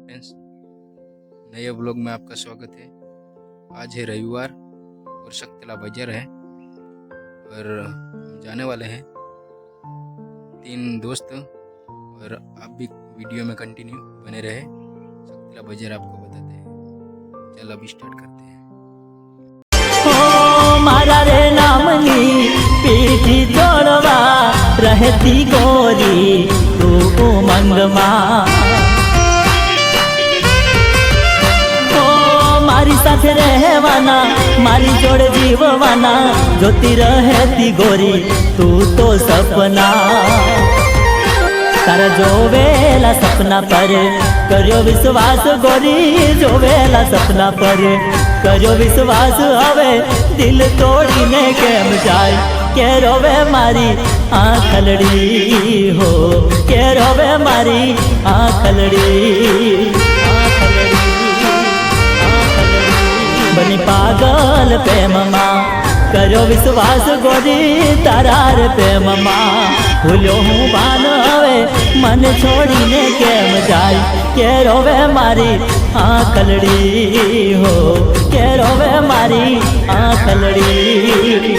Friends, नए blog में आपका स्वागत है। आज है रविवार और शक्तिला बाजार है और हम जाने वाले हैं 3 दोस्त। और आप भी वीडियो में कंटिन्यू बने रहे, शक्तिला बाजार आपको बताते हैं। चल अभी स्टार्ट करते हैं। मारा रे नामनी पीठी तोड़वा रहती गोरी तू उमंगमा। मारी साथे रहवाना मारी जोड़ जीववाना जोती रहती गोरी तू तो सपना। तारा जोवेला सपना पर करियो विश्वास गोरी, जोवेला सपना पर करियो विश्वास। हवे दिल तोड़ीने केम जाय के रोवे मारी आंखलड़ी हो, के रोवे मारी आंखलड़ी। बनी पागल प्रेममा करो विश्वास गोरी तारार प्रेममा। भूलो हूँ बान हवे मन छोड़ीने केम जाय के रोवे मारी आंखलड़ी हो, के रोवे मारी आंखलड़ी।